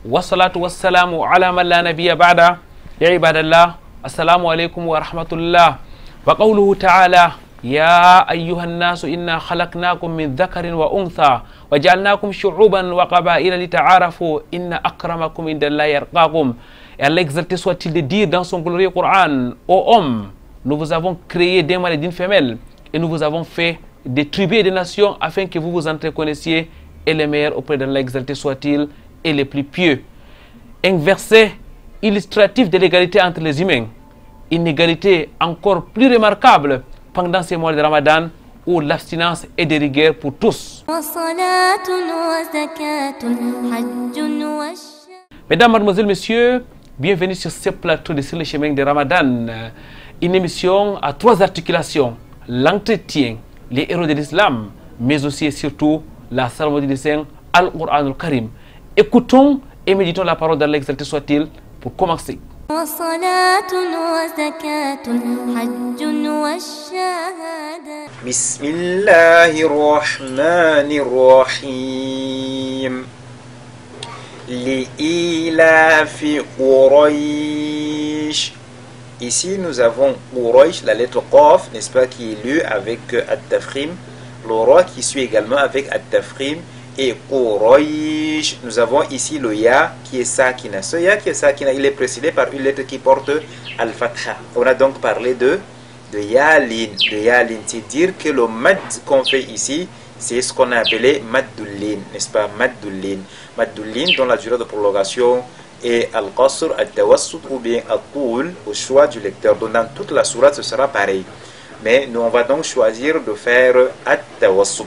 والصلاة والسلام على من لا نبي بعده. يا عباد الله السلام عليكم ورحمة الله. وقوله تعالى يا أيها الناس إنا خلقناكم من ذكر وأنثى وجعلناكم شعوبا وقبائل لتعارفوا إن أكرمكم عند الله يرقاكم. Et Allah exalté soit-il de dire dans son glorieux Coran: ô hommes, nous vous avons créé d'un mâle et d'une femelle et nous vous avons fait des tribus et des nations afin que vous vous entreconnaissiez, et les meilleurs auprès d'Allah exalté soit-il et les plus pieux. Un verset illustratif de l'égalité entre les humains, une égalité encore plus remarquable pendant ces mois de Ramadan où l'abstinence est de rigueur pour tous. Mesdames, mademoiselles, messieurs, bienvenue sur ce plateau de Sur le chemin de Ramadan, une émission à trois articulations: l'entretien, les héros de l'islam, mais aussi et surtout la cérémonie du Saint Al-Qur'an al-Karim. Écoutons et méditons la parole d'Allah exalté soit-il pour commencer. Bismillahirrahmanirrahim. Li'ilafi Quraysh. Ici nous avons Quraysh, la lettre Qaf, n'est-ce pas, qui est lue avec At-Tafrim, le roi qui suit également avec At-Tafrim, et Quraysh. Nous avons ici le Ya qui est Sakina. Ce Ya qui est Sakina, il est précédé par une lettre qui porte Al-Fatha. On a donc parlé de Yalin. C'est dire que le mad qu'on fait ici, c'est ce qu'on a appelé Maddullin, n'est-ce pas? Maddullin dont la durée de prolongation est Al-Qasr, Al-Tawassut ou bien Al-Toul, au choix du lecteur. Donc dans toute la sourate ce sera pareil. Mais nous on va donc choisir de faire At-Tawassut.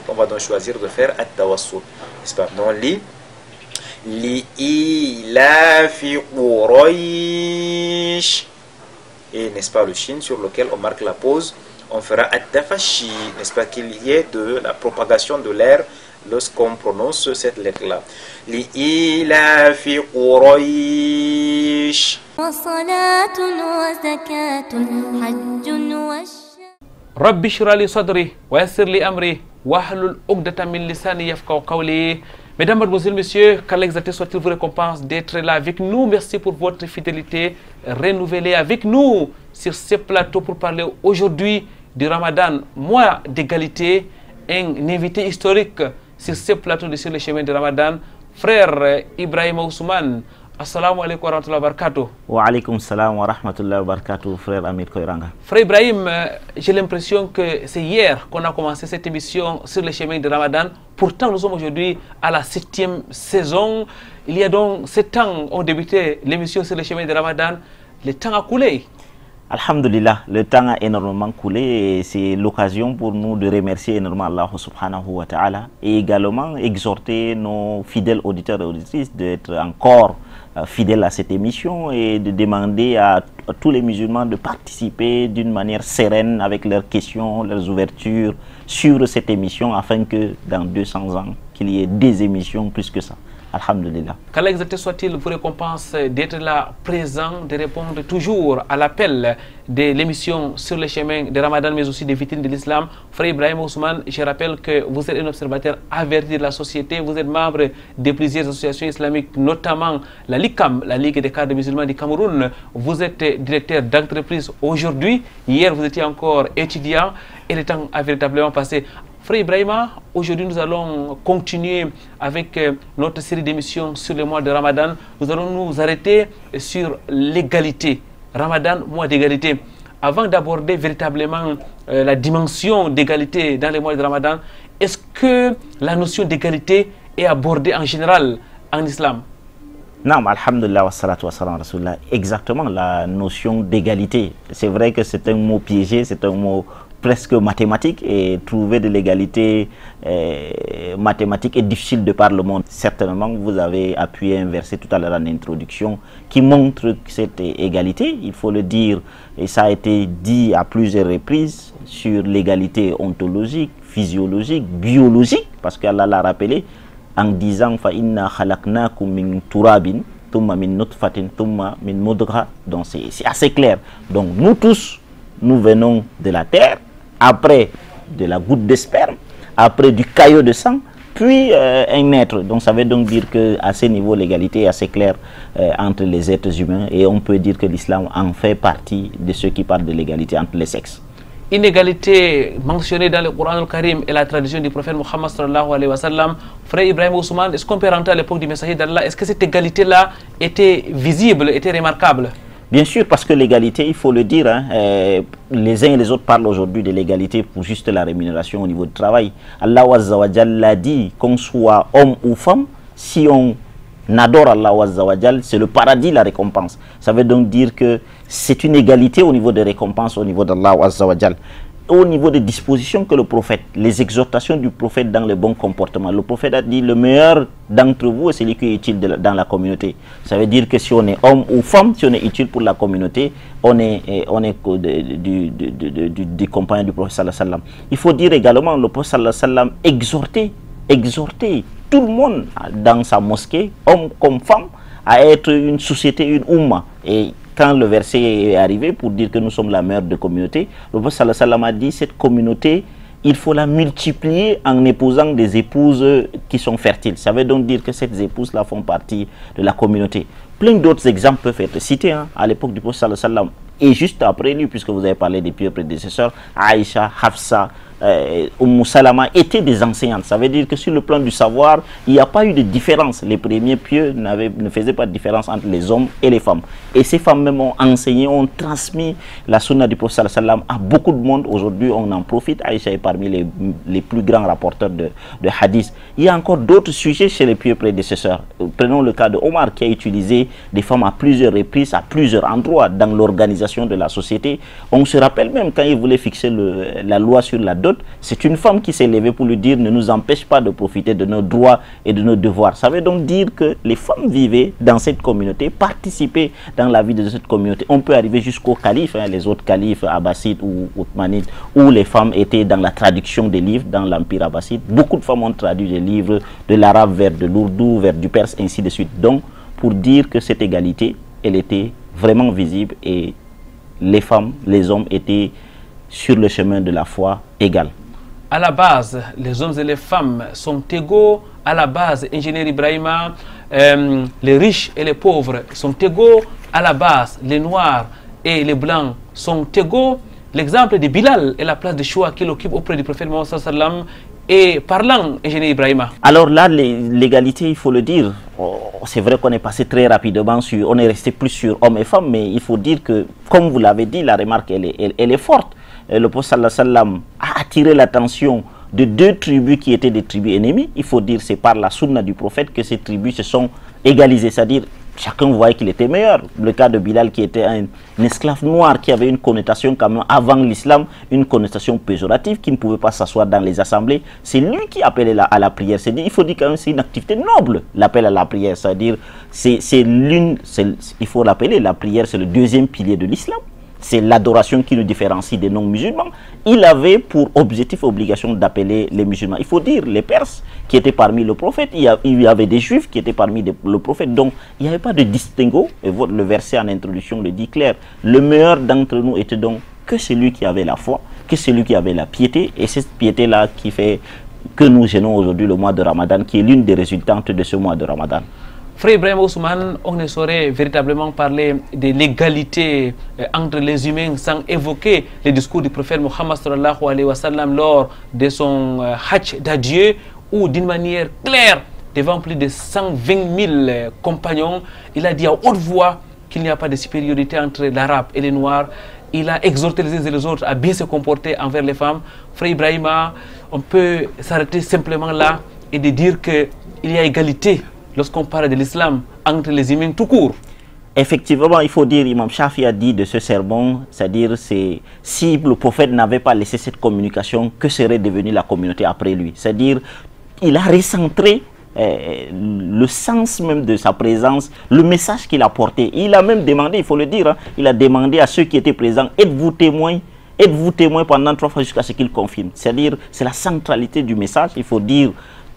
N'est-ce pas? Donc Li'ilafi Quraysh. Et n'est-ce pas le shin sur lequel on marque la pause, on fera At-Tafashi, n'est-ce pas, qu'il y ait de la propagation de l'air lorsqu'on prononce cette lettre-là. Li'ilafi Quraysh. Rabbi shrah li sadri wa yassir li amri wahlul 'uqdatan min lisani yafqahu qawli. Mesdames, mademoiselles, messieurs, qu'Allah exalté soit-il vous récompense d'être là avec nous. Merci pour votre fidélité renouvelée avec nous sur ce plateau pour parler aujourd'hui du Ramadan, mois d'égalité. Un invité historique sur ce plateau de Sur le chemin de Ramadan, frère Ibrahim Ousmane. Assalamu alaikum wa rahmatullahi wa barakatuh. Wa alaikum salam wa rahmatullahi wa barakatuh, frère Amir Koiranga. Frère Ibrahim, j'ai l'impression que c'est hier qu'on a commencé cette émission Sur le chemin de Ramadan. Pourtant, nous sommes aujourd'hui à la 7e saison. Il y a donc 7 ans, on débuté l'émission Sur le chemin de Ramadan. Le temps a coulé. Alhamdulillah, le temps a énormément coulé et c'est l'occasion pour nous de remercier énormément Allah subhanahu wa ta'ala et également exhorter nos fidèles auditeurs et auditrices d'être encore fidèles à cette émission et de demander à tous les musulmans de participer d'une manière sereine avec leurs questions, leurs ouvertures sur cette émission afin que dans 200 ans, qu'il y ait des émissions plus que ça. Alhamdulillah. Qu'Allah exalté soit-il vous récompense d'être là présent, de répondre toujours à l'appel de l'émission Sur le chemin de Ramadan, mais aussi des vitrines de l'islam. Frère Ibrahim Ousmane, je rappelle que vous êtes un observateur averti de la société, vous êtes membre de plusieurs associations islamiques, notamment la LICAM, la Ligue des cadres musulmans du Cameroun. Vous êtes directeur d'entreprise aujourd'hui, hier vous étiez encore étudiant et le temps a véritablement passé. Frère Ibrahima, aujourd'hui nous allons continuer avec notre série d'émissions sur le mois de Ramadan. Nous allons nous arrêter sur l'égalité. Ramadan, mois d'égalité. Avant d'aborder véritablement la dimension d'égalité dans les mois de Ramadan, est-ce que la notion d'égalité est abordée en général en islam? Non, alhamdulillah wa salatu wa salam rasulullah. Exactement, la notion d'égalité. C'est vrai que c'est un mot piégé, c'est un mot presque mathématique, et trouver de l'égalité mathématique est difficile de par le monde. Certainement, vous avez appuyé un verset tout à l'heure en introduction qui montre cette égalité, il faut le dire, et ça a été dit à plusieurs reprises sur l'égalité ontologique, physiologique, biologique, parce qu'Allah l'a rappelé en disant fa inna khalaqnakum min turabin thumma min nutfatin thumma min mudghah. Donc c'est assez clair. Donc nous tous, nous venons de la terre, après de la goutte de sperme, après du caillot de sang, puis un être. Donc ça veut donc dire qu'à ce niveau, l'égalité est assez claire entre les êtres humains, et on peut dire que l'islam en fait partie de ceux qui parlent de l'égalité entre les sexes. Inégalité mentionnée dans le Coran al-Karim et la tradition du prophète Mohammed sallallahu alayhi wa sallam. Frère Ibrahim Ousmane, est-ce qu'on peut rentrer à l'époque du messager d'Allah? Est-ce que cette égalité-là était visible, était remarquable? Bien sûr, parce que l'égalité, il faut le dire, hein, les uns et les autres parlent aujourd'hui de l'égalité pour juste la rémunération au niveau du travail. Allah Azza wa Jal l'a dit, qu'on soit homme ou femme, si on adore Allah Azza wa Jal, c'est le paradis, la récompense. Ça veut donc dire que c'est une égalité au niveau des récompenses, au niveau d'Allah Azza wa Jal. Au niveau des dispositions que le prophète, les exhortations du prophète dans le bon comportement. Le prophète a dit, le meilleur d'entre vous est celui qui est utile dans la communauté. Ça veut dire que si on est homme ou femme, si on est utile pour la communauté, on est du compagnon du prophète sallallahu alayhi wa sallam. Il faut dire également, le prophète sallallahu alayhi wa sallam exhortait tout le monde dans sa mosquée, homme comme femme, à être une société, une umma. Et quand le verset est arrivé pour dire que nous sommes la meilleure des communautés, le prophète sallallahu alayhi wa sallam a dit, cette communauté, il faut la multiplier en épousant des épouses qui sont fertiles. Ça veut donc dire que ces épouses-là font partie de la communauté. Plein d'autres exemples peuvent être cités hein, à l'époque du prophète sallallahu alayhi wa sallam. Et juste après lui, puisque vous avez parlé des pieux prédécesseurs, Aïcha, Hafsa, Salama étaient des enseignantes. Ça veut dire que sur le plan du savoir, il n'y a pas eu de différence. Les premiers pieux ne faisaient pas de différence entre les hommes et les femmes. Et ces femmes même ont enseigné, ont transmis la sunna du prophète sallallahu alayhi wa sallam à beaucoup de monde. Aujourd'hui, on en profite. Aïcha est parmi les plus grands rapporteurs de hadith. Il y a encore d'autres sujets chez les pieux prédécesseurs. Prenons le cas de Omar qui a utilisé des femmes à plusieurs reprises, à plusieurs endroits dans l'organisation de la société. On se rappelle même quand il voulait fixer la loi sur la dot, c'est une femme qui s'est levée pour lui dire ne nous empêche pas de profiter de nos droits et de nos devoirs. Ça veut donc dire que les femmes vivaient dans cette communauté, participaient dans la vie de cette communauté. On peut arriver jusqu'aux califes, hein, les autres califes abbassides ou othmanides, où les femmes étaient dans la traduction des livres dans l'Empire abbasside. Beaucoup de femmes ont traduit des livres de l'arabe vers de l'ourdou, vers du perse, ainsi de suite. Donc, pour dire que cette égalité, elle était vraiment visible et les femmes, les hommes étaient sur le chemin de la foi égale. À la base, les hommes et les femmes sont égaux. À la base, ingénieur Ibrahima, les riches et les pauvres sont égaux. À la base, les noirs et les blancs sont égaux. L'exemple de Bilal et la place de choix qu'il occupe auprès du prophète Mohammed sallallahu alayhi wa sallam est parlant, ingénieur Ibrahima. Alors là, l'égalité, il faut le dire, c'est vrai qu'on est passé très rapidement sur, on est resté plus sur hommes et femmes, mais il faut dire que, comme vous l'avez dit, la remarque, elle est forte. Le prophète sallallahu alayhi wa sallam a attiré l'attention de deux tribus qui étaient des tribus ennemies. Il faut dire, c'est par la sunna du prophète que ces tribus se sont égalisées, c'est-à-dire chacun voyait qu'il était meilleur. Le cas de Bilal qui était un esclave noir qui avait une connotation quand même avant l'islam, une connotation péjorative, qui ne pouvait pas s'asseoir dans les assemblées. C'est lui qui appelait à la prière. C'est-à-dire, il faut dire quand même c'est une activité noble, l'appel à la prière. C'est-à-dire, il faut l'appeler, la prière c'est le deuxième pilier de l'islam. C'est l'adoration qui nous différencie des non-musulmans. Il avait pour objectif, obligation d'appeler les musulmans. Il faut dire, les Perses qui étaient parmi le prophète, il y avait des Juifs qui étaient parmi le prophète. Donc, il n'y avait pas de distinguo. Et le verset en introduction le dit clair. Le meilleur d'entre nous était donc que celui qui avait la foi, que celui qui avait la piété. Et cette piété-là qui fait que nous gênons aujourd'hui le mois de Ramadan, qui est l'une des résultantes de ce mois de Ramadan. Frère Ibrahim Ousmane, on ne saurait véritablement parler de l'égalité entre les humains sans évoquer le discours du prophète Mohammed sallallahu alayhi wa sallam lors de son hajj d'adieu, où d'une manière claire, devant plus de 120 000 compagnons, il a dit à haute voix qu'il n'y a pas de supériorité entre l'arabe et les noirs. Il a exhorté les uns et les autres à bien se comporter envers les femmes. Frère Ibrahima, on peut s'arrêter simplement là et de dire qu'il y a égalité lorsqu'on parle de l'islam entre les humains tout court. Effectivement, il faut dire, Imam Shafi a dit de ce sermon, c'est-à-dire si le prophète n'avait pas laissé cette communication, que serait devenue la communauté après lui? C'est-à-dire, il a recentré le sens même de sa présence, le message qu'il a porté. Il a même demandé, il faut le dire, hein, il a demandé à ceux qui étaient présents, êtes-vous témoins pendant 3 fois jusqu'à ce qu'ils confirment. C'est-à-dire, c'est la centralité du message. Il faut dire,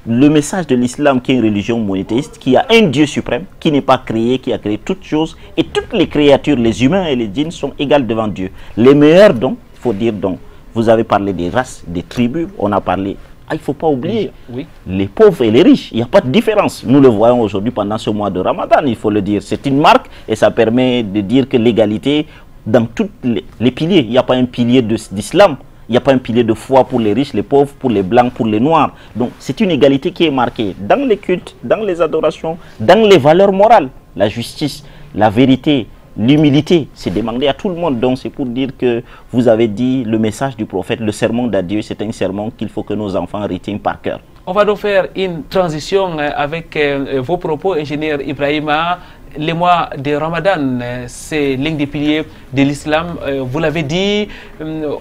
le message de l'islam qui est une religion monothéiste, qui a un Dieu suprême, qui n'est pas créé, qui a créé toutes choses, et toutes les créatures, les humains et les djinns sont égales devant Dieu. Les meilleurs donc, il faut dire donc, vous avez parlé des races, des tribus, on a parlé il ne faut pas oublier Oui. les pauvres et les riches. Il n'y a pas de différence. Nous le voyons aujourd'hui pendant ce mois de Ramadan, il faut le dire. C'est une marque et ça permet de dire que l'égalité dans tous les piliers. Il n'y a pas un pilier d'islam. Il n'y a pas un pilier de foi pour les riches, les pauvres, pour les blancs, pour les noirs. Donc c'est une égalité qui est marquée dans les cultes, dans les adorations, dans les valeurs morales. La justice, la vérité, l'humilité, c'est demandé à tout le monde. Donc c'est pour dire que vous avez dit le message du prophète, le sermon d'adieu, c'est un sermon qu'il faut que nos enfants retiennent par cœur. On va donc faire une transition avec vos propos, ingénieur Ibrahima. Les mois de Ramadan, c'est l'un des piliers de l'islam. Vous l'avez dit,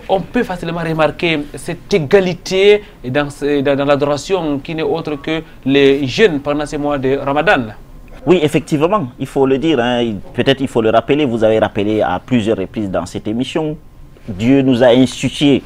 on peut facilement remarquer cette égalité dans l'adoration qui n'est autre que les jeunes pendant ces mois de Ramadan. Oui, effectivement, il faut le dire, hein, peut-être il faut le rappeler, vous avez rappelé à plusieurs reprises dans cette émission, Dieu nous a institué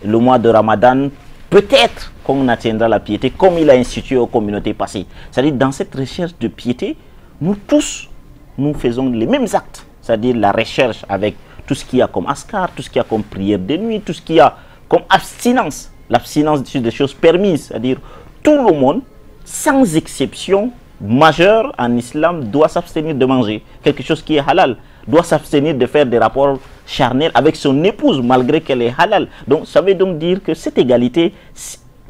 le mois de Ramadan, peut-être qu'on atteindra la piété comme il a institué aux communautés passées. C'est-à-dire dans cette recherche de piété, nous tous, nous faisons les mêmes actes, c'est-à-dire la recherche avec tout ce qu'il y a comme askar, tout ce qu'il y a comme prière de nuit, tout ce qu'il y a comme abstinence, l'abstinence des choses permises, c'est-à-dire tout le monde, sans exception majeure en islam, doit s'abstenir de manger quelque chose qui est halal, doit s'abstenir de faire des rapports charnels avec son épouse malgré qu'elle est halal. Donc ça veut donc dire que cette égalité,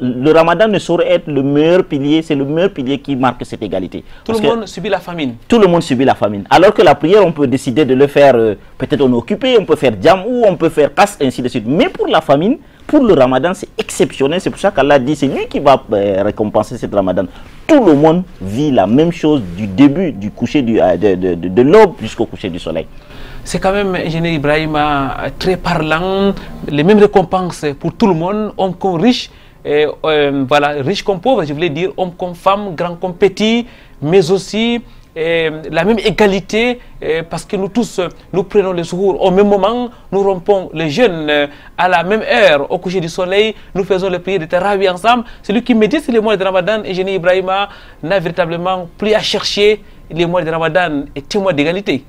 le Ramadan ne saurait être le meilleur pilier, c'est le meilleur pilier qui marque cette égalité. Tout le monde subit la famine. Tout le monde subit la famine. Alors que la prière, on peut décider de le faire, peut-être on est occupé, on peut faire djamou, on peut faire casse, ainsi de suite. Mais pour la famine, pour le Ramadan, c'est exceptionnel. C'est pour ça qu'Allah dit, c'est lui qui va récompenser cette Ramadan. Tout le monde vit la même chose du début, du coucher de l'aube jusqu'au coucher du soleil. C'est quand même, ingénieur Ibrahima, très parlant. Les mêmes récompenses pour tout le monde, hommes comme riches. Voilà, riches comme pauvres, je voulais dire, hommes comme femmes, grands comme petits, mais aussi la même égalité, parce que nous tous, nous prenons le secours au même moment, nous rompons les jeûnes à la même heure, au coucher du soleil, nous faisons les prières de Tarawih ensemble. Celui qui médite les mois de Ramadan, ingénieur Ibrahima, n'a véritablement plus à chercher les mois de Ramadan et témoin d'égalité.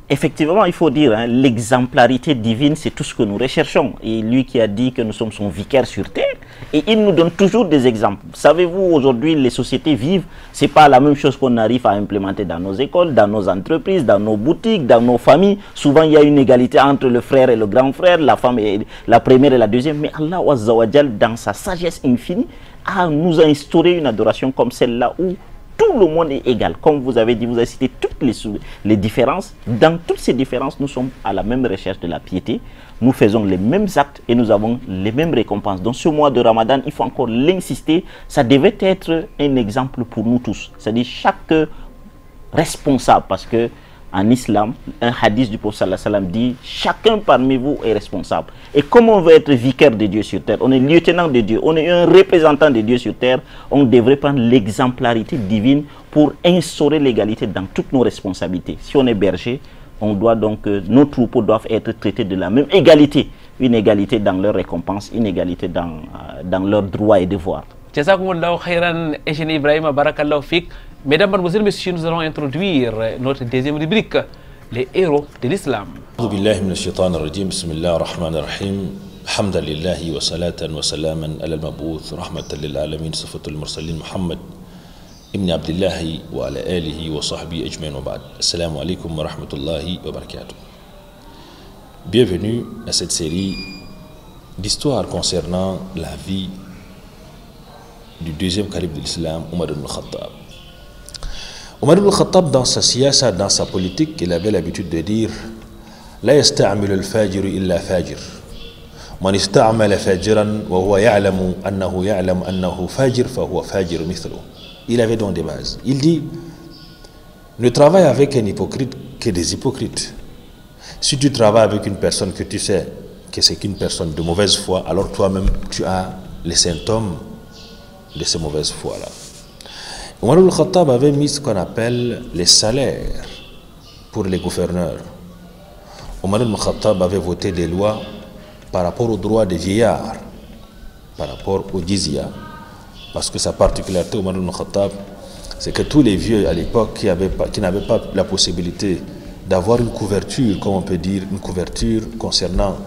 Effectivement, il faut dire, hein, l'exemplarité divine, c'est tout ce que nous recherchons. Et lui qui a dit que nous sommes son vicaire sur terre, et il nous donne toujours des exemples. Savez-vous, aujourd'hui, les sociétés vivent, c'est pas la même chose qu'on arrive à implémenter dans nos écoles, dans nos entreprises, dans nos boutiques, dans nos familles. Souvent, il y a une égalité entre le frère et le grand frère, la femme et la première et la deuxième. Mais Allah Azza wa Jal, dans sa sagesse infinie, nous a instauré une adoration comme celle-là où tout le monde est égal. Comme vous avez dit, vous avez cité toutes les différences. Dans toutes ces différences, nous sommes à la même recherche de la piété. Nous faisons les mêmes actes et nous avons les mêmes récompenses. Dans ce mois de Ramadan, il faut encore l'insister. Ça devait être un exemple pour nous tous. C'est-à-dire chaque responsable, parce que en islam, un hadith du prophète sallallahu alayhi wa sallam dit: chacun parmi vous est responsable. Et comme on veut être vicaire de Dieu sur terre, on est lieutenant de Dieu, on est un représentant de Dieu sur terre, on devrait prendre l'exemplarité divine pour instaurer l'égalité dans toutes nos responsabilités. Si on est berger, on doit donc, nos troupeaux doivent être traités de la même égalité. Une égalité dans leurs récompenses, une égalité dans leurs droits et devoirs. Jazakumullahu khairan, ingénieur Ibrahima, barakallahu fik. Mesdames, mademoiselles, messieurs, nous allons introduire notre deuxième rubrique, les héros de l'islam. أعوذ بالله من الشيطان الرجيم بسم الله الرحمن الرحيم حمدا لله وصلاة وسلاما على المبعوث رحمة للعالمين صفة المرسلين محمد ابن عبد الله وعلى آله وصحبه أجمعين وبعد السلام عليكم ورحمة الله وبركاته. Bienvenue à cette série d'histoires concernant la vie du deuxième calife de l'islam, Omar ibn Khattab. Omar ibn Khattab, dans sa siyasa, dans sa politique, il avait l'habitude de dire: لا يستعمل الفاجر إلا فاجر من استعمل فاجرا وهو يعلم أنه فاجر فهو فاجر مثله. Il avait donc des bases. Il dit: ne travaille avec un hypocrite que des hypocrites. Si tu travailles avec une personne que tu sais que c'est une personne de mauvaise foi, alors toi-même tu as les symptômes de ces mauvaises foi-là. Omar ibn Khattab avait mis ce qu'on appelle les salaires pour les gouverneurs. Omar ibn Khattab avait voté des lois par rapport aux droits des vieillards, par rapport au jizya. Parce que sa particularité, Omar ibn Khattab, c'est que tous les vieux à l'époque qui n'avaient pas la possibilité d'avoir une couverture, comme on peut dire, une couverture concernant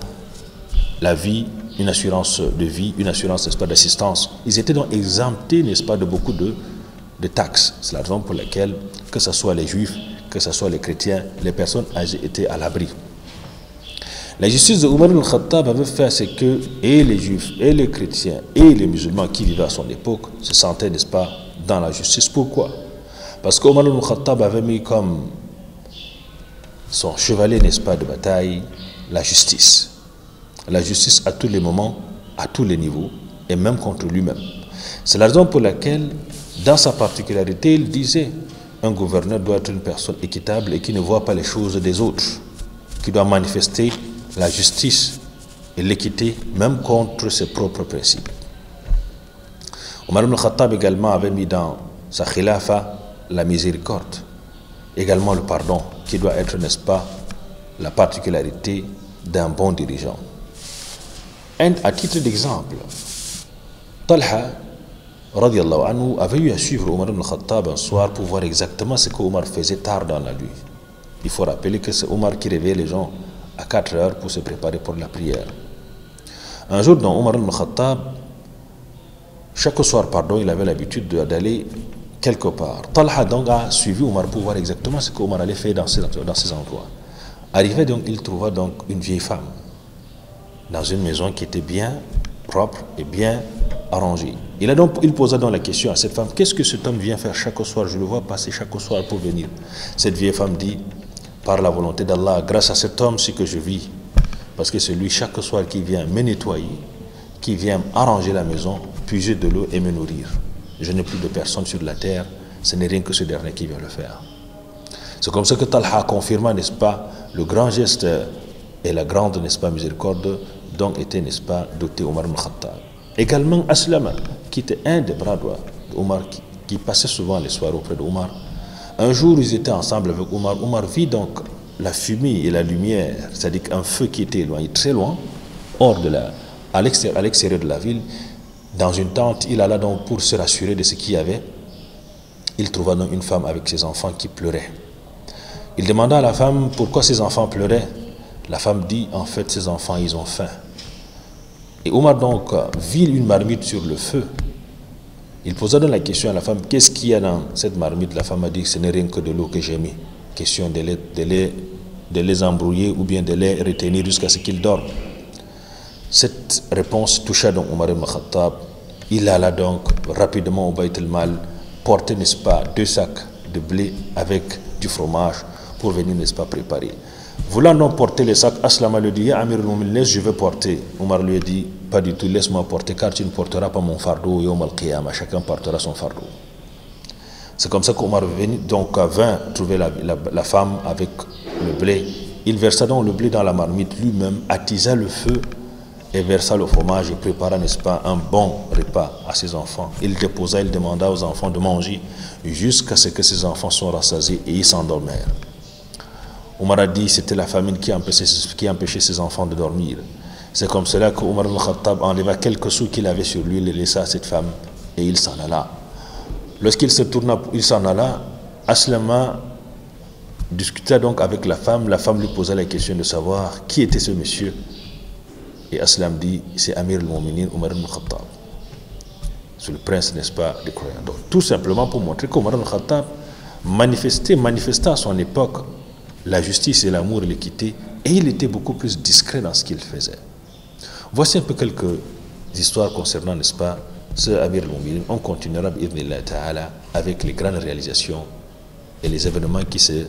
la vie une assurance de vie, une assurance, n'est-ce pas, d'assistance. Ils étaient donc exemptés, n'est-ce pas, de beaucoup de taxes. C'est la raison pour laquelle, que ce soit les juifs, que ce soit les chrétiens, les personnes âgées étaient à l'abri. La justice de Omar al-Khattab avait fait ce que et les juifs, et les chrétiens, et les musulmans qui vivaient à son époque se sentaient, n'est-ce pas, dans la justice. Pourquoi? Parce qu'Omar al-Khattab avait mis comme son chevalet, n'est-ce pas, de bataille, la justice. La justice à tous les moments, à tous les niveaux, et même contre lui-même. C'est la raison pour laquelle, dans sa particularité, il disait, un gouverneur doit être une personne équitable et qui ne voit pas les choses des autres, qui doit manifester la justice et l'équité, même contre ses propres principes. Omar ibn Khattab également avait mis dans sa khilafa la miséricorde, également le pardon, qui doit être, n'est-ce pas, la particularité d'un bon dirigeant. À titre d'exemple, Talha, radiallahu anhu, avait eu à suivre Omar ibn Khattab un soir pour voir exactement ce qu'Omar faisait tard dans la nuit. Il faut rappeler que c'est Omar qui réveillait les gens à 4 heures pour se préparer pour la prière. Un jour, dans Omar ibn Khattab, chaque soir, il avait l'habitude d'aller quelque part. Talha donc a suivi Omar pour voir exactement ce qu'Omar allait faire dans ces endroits. Arrivé donc, il trouva donc une vieille femme dans une maison qui était bien propre et bien arrangée. Il posa donc la question à cette femme, qu'est-ce que cet homme vient faire chaque soir? Je le vois passer chaque soir pour venir. Cette vieille femme dit, par la volonté d'Allah, grâce à cet homme, c'est que je vis. Parce que c'est lui chaque soir qui vient me nettoyer, qui vient arranger la maison, puiser de l'eau et me nourrir. Je n'ai plus de personne sur la terre, ce n'est rien que ce dernier qui vient le faire. C'est comme ça que Talha confirma, n'est-ce pas, le grand geste et la grande, n'est-ce pas, miséricorde dont était, n'est-ce pas, doté Omar ibn Khattab. Également Aslama, qui était un des bras droits d'Omar, qui passait souvent les soirs auprès d'Omar. Un jour, ils étaient ensemble avec Omar. Omar vit donc la fumée et la lumière, c'est-à-dire un feu qui était éloigné, très loin, à l'extérieur de la ville. Dans une tente, il alla donc pour se rassurer de ce qu'il y avait. Il trouva donc une femme avec ses enfants qui pleuraient. Il demanda à la femme pourquoi ses enfants pleuraient. La femme dit, en fait, ses enfants, ils ont faim. Et Omar donc vit une marmite sur le feu. Il posa donc la question à la femme, qu'est-ce qu'il y a dans cette marmite? La femme a dit, ce n'est rien que de l'eau que j'ai mis. Question de les embrouiller ou bien de les retenir jusqu'à ce qu'ils dorment. Cette réponse toucha donc Omar ibn Khattab. Il alla donc rapidement au Bayt al-Mal, porter, n'est-ce pas, 2 sacs de blé avec du fromage pour venir, n'est-ce pas, préparer. Voulant donc porter les sacs, Aslama lui dit, Amir al-Mu'minin, je vais porter. Omar lui a dit, pas du tout, laisse-moi porter car tu ne porteras pas mon fardeau, Yawm al-Qiyamah, chacun portera son fardeau. C'est comme ça qu'Omar vint trouver la femme avec le blé. Il versa donc le blé dans la marmite lui-même, attisa le feu et versa le fromage et prépara, n'est-ce pas, un bon repas à ses enfants. Il demanda aux enfants de manger jusqu'à ce que ses enfants soient rassasiés et ils s'endormèrent. Omar a dit c'était la famine qui empêchait ses enfants de dormir. C'est comme cela que Omar ibn Khattab enleva quelques sous qu'il avait sur lui, les laissa à cette femme et il s'en alla. Lorsqu'il se tourna, il s'en alla, Aslama discuta donc avec la femme lui posa la question de savoir qui était ce monsieur. Et Aslam dit, c'est Amir al-Mu'minin Omar ibn Khattab. C'est le prince, n'est-ce pas, des croyants. Donc, tout simplement pour montrer qu'Omar ibn Khattab manifesta à son époque la justice et l'amour et l'équité, et il était beaucoup plus discret dans ce qu'il faisait. Voici un peu quelques histoires concernant, n'est-ce pas, ce Amir al-Mu'minin. On continuera, bi'idhnillah ta'ala, avec les grandes réalisations et les événements qui se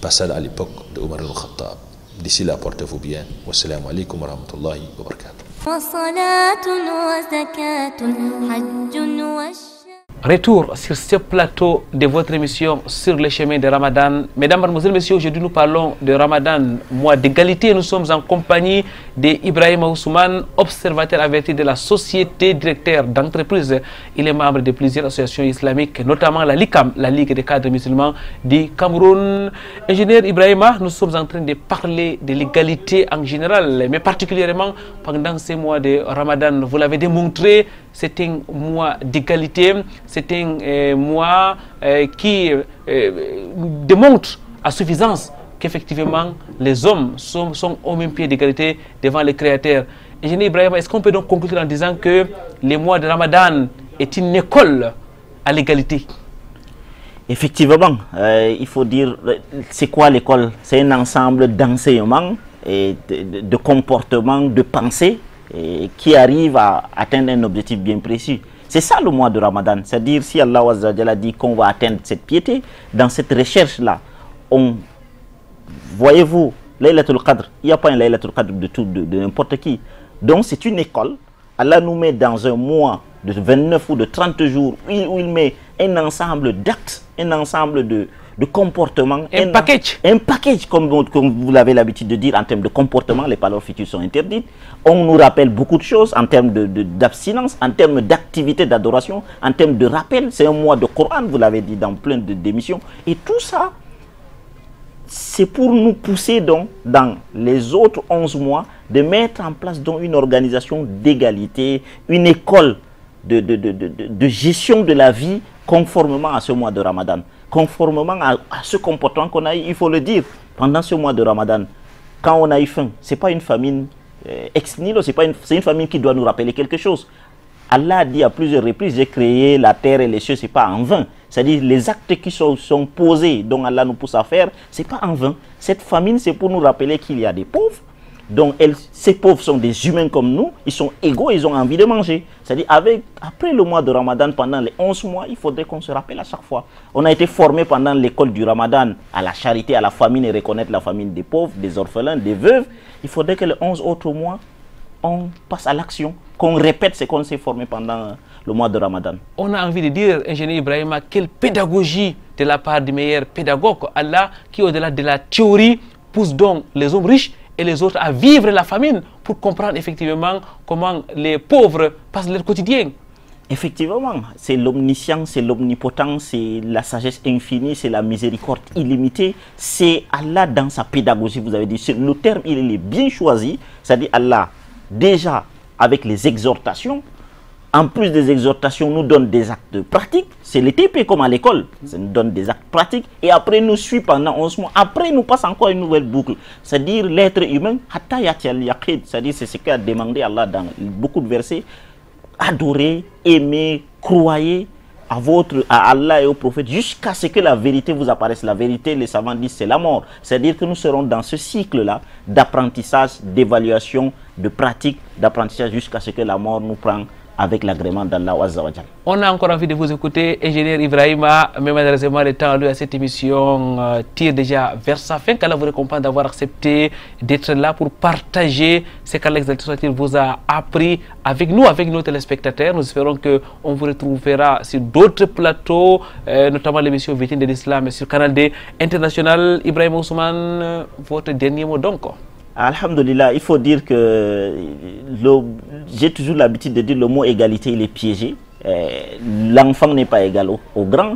passaient à l'époque de Omar ibn Khattab. D'ici là, portez-vous bien. Wassalamu alaikum wa rahmatullahi wa barakatuh. Retour sur ce plateau de votre émission sur le chemin de Ramadan. Mesdames, Mademoiselles, Messieurs, aujourd'hui nous parlons de Ramadan, mois d'égalité. Nous sommes en compagnie d'Ibrahim Ousmane, observateur averti de la société, directeur d'entreprise. Il est membre de plusieurs associations islamiques, notamment la LICAM, la Ligue des cadres musulmans du Cameroun. Ingénieur Ibrahima, nous sommes en train de parler de l'égalité en général, mais particulièrement pendant ces mois de Ramadan. Vous l'avez démontré, c'est un mois d'égalité. C'est un mois qui démontre à suffisance qu'effectivement les hommes sont au même pied d'égalité devant les créateurs. Ingénieur Ibrahima, est-ce qu'on peut donc conclure en disant que les mois de Ramadan est une école à l'égalité? Effectivement, il faut dire, c'est quoi l'école? C'est un ensemble d'enseignements et de comportements, de pensées qui arrivent à atteindre un objectif bien précis. C'est ça le mois de Ramadan. C'est-à-dire, si Allah a dit qu'on va atteindre cette piété, dans cette recherche-là, voyez-vous, Laylatul Qadr, il n'y a pas un Laylatul Qadr de n'importe qui. Donc c'est une école. Allah nous met dans un mois de 29 ou de 30 jours où il met un ensemble d'actes, un ensemble de comportements. Un package, comme vous l'avez l'habitude de dire, en termes de comportement, les paroles futures sont interdites. On nous rappelle beaucoup de choses en termes d'abstinence, en termes d'activité, d'adoration, en termes de rappel. C'est un mois de Coran, vous l'avez dit dans plein d'émissions. Et tout ça, c'est pour nous pousser donc, dans les autres 11 mois, de mettre en place donc une organisation d'égalité, une école de gestion de la vie conformément à ce mois de Ramadan, conformément à ce comportement qu'on a eu, il faut le dire, pendant ce mois de Ramadan. Quand on a eu faim, ce n'est pas une famine ex nihilo, c'est une famine qui doit nous rappeler quelque chose. Allah a dit à plusieurs reprises, j'ai créé la terre et les cieux, ce n'est pas en vain. C'est-à-dire les actes qui sont posés, dont Allah nous pousse à faire, ce n'est pas en vain. Cette famine, c'est pour nous rappeler qu'il y a des pauvres. Donc ces pauvres sont des humains comme nous, ils sont égaux, ils ont envie de manger. C'est-à-dire après le mois de Ramadan, pendant les 11 mois, il faudrait qu'on se rappelle à chaque fois. On a été formé pendant l'école du Ramadan à la charité, à la famine et reconnaître la famine des pauvres, des orphelins, des veuves. Il faudrait que les 11 autres mois, on passe à l'action, qu'on répète ce qu'on s'est formé pendant le mois de Ramadan. On a envie de dire, ingénieur Ibrahima, quelle pédagogie de la part du meilleur pédagogue, Allah, qui au-delà de la théorie, pousse donc les hommes riches et les autres à vivre la famine pour comprendre effectivement comment les pauvres passent leur quotidien. Effectivement, c'est l'omniscience, c'est l'omnipotence, c'est la sagesse infinie, c'est la miséricorde illimitée. C'est Allah dans sa pédagogie, vous avez dit, le terme il est bien choisi, c'est-à-dire Allah, déjà avec les exhortations, en plus des exhortations, nous donne des actes pratiques. C'est le TP comme à l'école. Ça nous donne des actes pratiques. Et après, nous suit pendant 11 mois. Après, nous passe encore une nouvelle boucle. C'est-à-dire l'être humain, c'est-à-dire c'est ce qu'a demandé Allah dans beaucoup de versets. Adorer, aimer, croyez à Allah et au prophète jusqu'à ce que la vérité vous apparaisse. La vérité, les savants disent, c'est la mort. C'est-à-dire que nous serons dans ce cycle-là d'apprentissage, d'évaluation, de pratique, d'apprentissage jusqu'à ce que la mort nous prenne avec l'agrément d'Allah Azza wa Jal. On a encore envie de vous écouter, ingénieur Ibrahima, mais malheureusement le temps à cette émission tire déjà vers sa fin. Qu'Allah vous récompense d'avoir accepté d'être là pour partager ce qu'Allah exalté soit-il vous a appris avec nous, avec nos téléspectateurs. Nous espérons qu'on vous retrouvera sur d'autres plateaux, notamment l'émission Vitrine de l'Islam sur Canal D International. Ibrahima Ousmane, votre dernier mot donc. Alhamdulillah, il faut dire que j'ai toujours l'habitude de dire le mot égalité, il est piégé. L'enfant n'est pas égal au grand,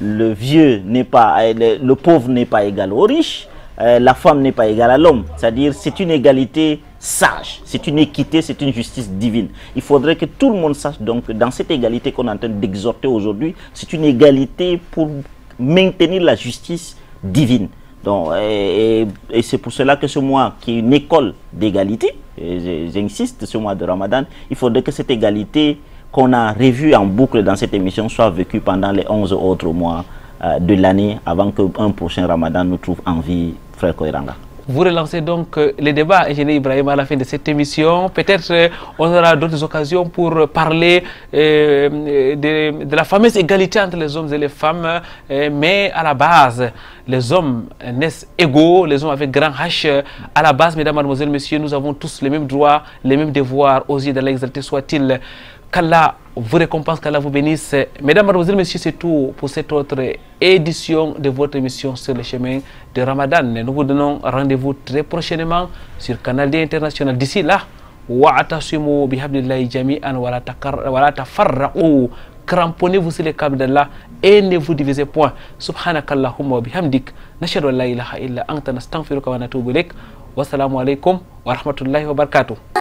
le vieux n'est pas, le pauvre n'est pas égal au riche, la femme n'est pas égale à l'homme. C'est-à-dire c'est une égalité sage, c'est une équité, c'est une justice divine. Il faudrait que tout le monde sache donc que dans cette égalité qu'on est en train d'exhorter aujourd'hui, c'est une égalité pour maintenir la justice divine. Donc, et c'est pour cela que ce mois qui est une école d'égalité, j'insiste, ce mois de Ramadan, il faudrait que cette égalité qu'on a revue en boucle dans cette émission soit vécue pendant les 11 autres mois de l'année avant qu'un prochain Ramadan nous trouve en vie, frère Koiranga. Vous relancez donc les débats, ingénieur Ibrahima, à la fin de cette émission. Peut-être on aura d'autres occasions pour parler de la fameuse égalité entre les hommes et les femmes. Mais à la base, les hommes naissent égaux, les hommes avec grand H. À la base, mesdames, mademoiselles, messieurs, nous avons tous les mêmes droits, les mêmes devoirs, aux yeux d'Allah exalté soit-il. Qu'Allah vous récompense, qu'Allah vous bénisse. Mesdames, mademoiselles, messieurs, c'est tout pour cette autre édition de votre émission sur le chemin de Ramadan. Nous vous donnons rendez-vous très prochainement sur Canal D International. D'ici là, wa'atasimu bihablillahi jami'an wa la tafarraqu. Cramponnez-vous sur les câbles d'Allah et ne vous divisez point. Subhanakallahumma wa bihamdik. Nashhadu an la ilaha illa anta nastaghfiruka wa natubu ilaik. Wassalamu alaikum wa rahmatullahi wa barakatuh.